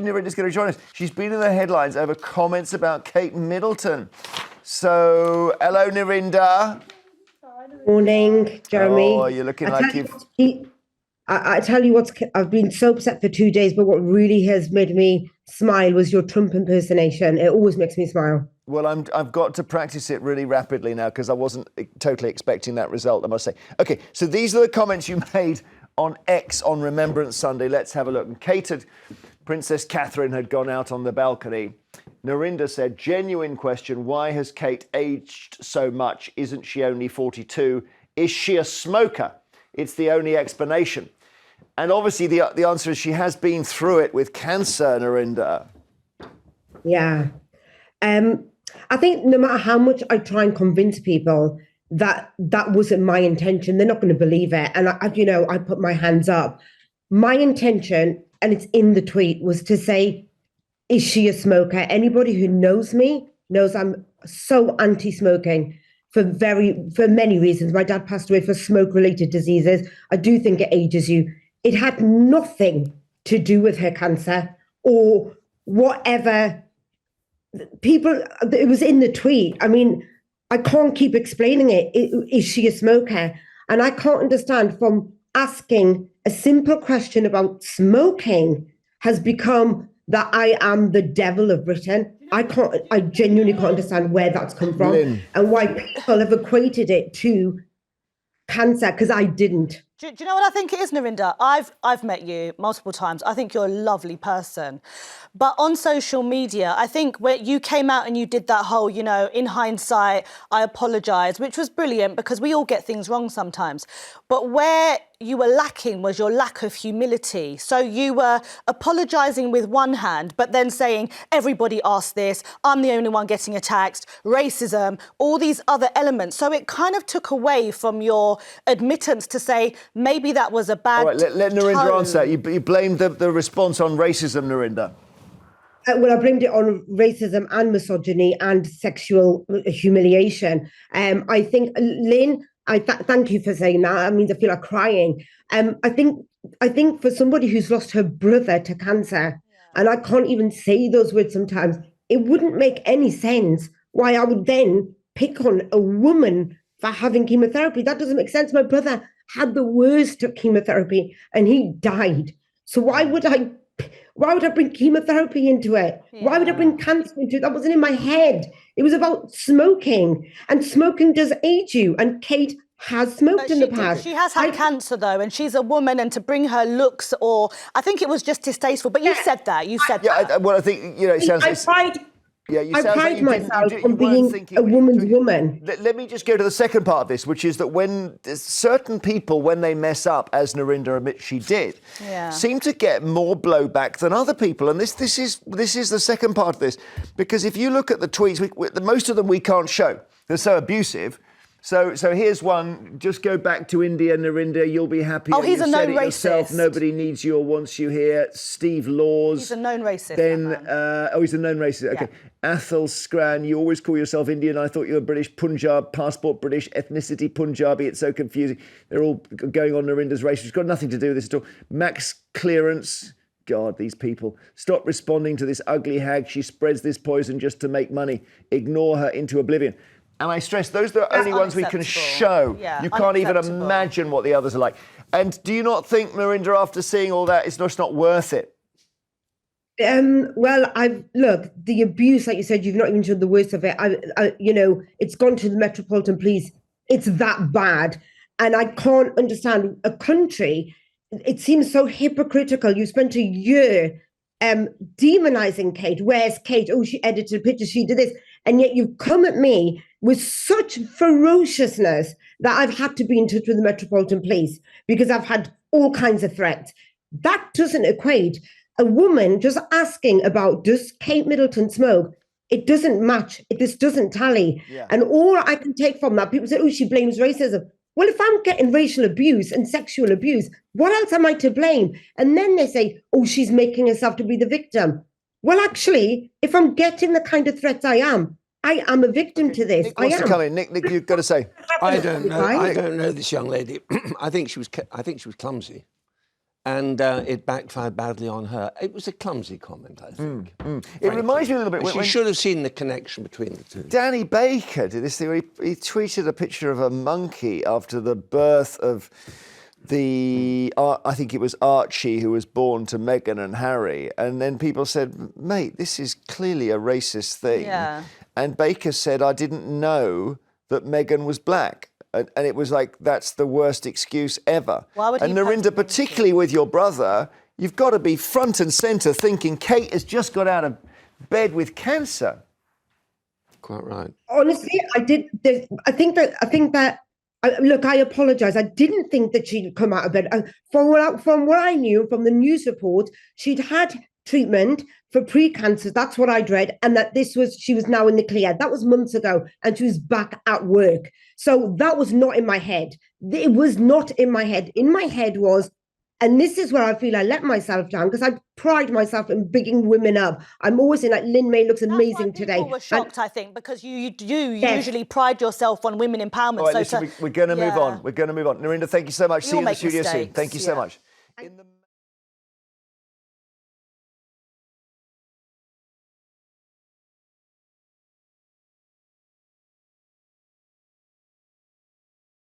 Narinder's going to join us. She's been in the headlines over comments about Kate Middleton. So, hello, Narinder. Morning, Jeremy. Oh, you're looking like you've... I tell you I've been so upset for 2 days, but what really has made me smile was your Trump impersonation. It always makes me smile. Well, I've got to practice it really rapidly now because I wasn't totally expecting that result, I must say. Okay, so these are the comments you made on X on Remembrance Sunday. Let's have a look. And Princess Catherine had gone out on the balcony. Narinder said, genuine question, why has Kate aged so much? Isn't she only 42? Is she a smoker? It's the only explanation. And obviously the answer is she has been through it with cancer, Narinder. Yeah. I think no matter how much I try and convince people that wasn't my intention, they're not going to believe it. And I put my hands up. My intention, and it's in the tweet, was to say, is she a smoker? Anybody who knows me knows I'm so anti-smoking for many reasons. My dad passed away for smoke-related diseases. I do think it ages you. It had nothing to do with her cancer or whatever. It was in the tweet. I mean, I can't keep explaining it. Is she a smoker? And I can't understand from asking a simple question about smoking has become that I am the devil of Britain. I genuinely can't understand where that's come from and why people have equated it to cancer, because I didn't. Do you know what I think it is, Narinder? I've met you multiple times. I think you're a lovely person. But on social media, I think where you came out and you did that whole, in hindsight, I apologise, which was brilliant because we all get things wrong sometimes. But where you were lacking was your lack of humility. So you were apologising with one hand, but then saying, everybody asked this, I'm the only one getting attacked, racism, all these other elements. So it kind of took away from your admittance to say, maybe that was a bad... All right, let Narinder answer. You blamed the response on racism, Narinder. Well, I blamed it on racism and misogyny and sexual humiliation. I think, Lynn, thank you for saying that. That means I feel like crying. I think for somebody who's lost her brother to cancer, and I can't even say those words sometimes, it wouldn't make any sense why I would then pick on a woman for having chemotherapy. That doesn't make sense. My brother had the worst of chemotherapy and he died. So why would I bring chemotherapy into it? Yeah. Why would I bring cancer into it? That wasn't in my head. It was about smoking, and smoking does age you. And Kate has smoked in the past. She has had cancer though, and she's a woman, and to bring her looks, or I think it was just distasteful. But you said that. You said that. Well, I think it sounds. I pride myself on being a woman's woman. Let me just go to the second part of this, which is that when certain people, when they mess up, as Narinder admits she did, seem to get more blowback than other people. And this is the second part of this, because if you look at the tweets, most of them we can't show. They're so abusive. So here's one. Just go back to India, Narinder. You'll be happy. Oh, he's a known racist. Yourself. Nobody needs you or wants you here. Steve Laws. He's a known racist. Then, he's a known racist. Okay. Yeah. Athel Scran. You always call yourself Indian. I thought you were British. Punjab, passport British, ethnicity Punjabi. It's so confusing. They're all going on Narinder's race. It's got nothing to do with this at all. Max Clearance. God, these people. Stop responding to this ugly hag. She spreads this poison just to make money. Ignore her into oblivion. And I stress, those are the only ones we can show. Yeah, you can't even imagine what the others are like. And do you not think, Narinder, after seeing all that, it's just not worth it? Well, look, the abuse, like you said, you've not even shown the worst of it. It's gone to the Metropolitan Police. It's that bad. And I can't understand a country. It seems so hypocritical. You spent a year demonizing Kate. Where's Kate? Oh, she edited a picture. She did this. And yet you've come at me with such ferociousness that I've had to be in touch with the Metropolitan Police because I've had all kinds of threats. That doesn't equate. A woman just asking about, does Kate Middleton smoke? It doesn't match. This doesn't tally. Yeah. And all I can take from that, people say, oh, she blames racism. Well, if I'm getting racial abuse and sexual abuse, what else am I to blame? And then they say, oh, she's making herself to be the victim. Well, actually, if I'm getting the kind of threats I am a victim to this. Nick wants to come in. Nick, you've got to say. I don't know. I don't know this young lady. I think she was clumsy. And it backfired badly on her. It was a clumsy comment, I think. It reminds me a little bit... She should have seen the connection between the two. Danny Baker did this thing where he tweeted a picture of a monkey after the birth of I think it was Archie, who was born to Meghan and Harry. And then people said, mate, this is clearly a racist thing. Yeah. And Baker said, I didn't know that Meghan was black. And it was like, that's the worst excuse ever. Why would and he Narinder, particularly with your brother, you've got to be front and centre thinking Kate has just got out of bed with cancer. Quite right. Honestly, I think that. Look, I apologise. I didn't think that she'd come out of bed. From what I knew from the news report, she'd had treatment for pre-cancer. That's what I'd read, and that she was now in the clear. That was months ago, and she was back at work. So that was not in my head. It was not in my head. In my head was, and this is where I feel I let myself down, because I pride myself in bigging women up. I'm always saying, like, Lynn May looks amazing today. People were shocked, I think, because you usually pride yourself on women empowerment. All right, listen, we're going to move on. We're going to move on. Narinder, thank you so much. See you in the studio soon. Thank you so much.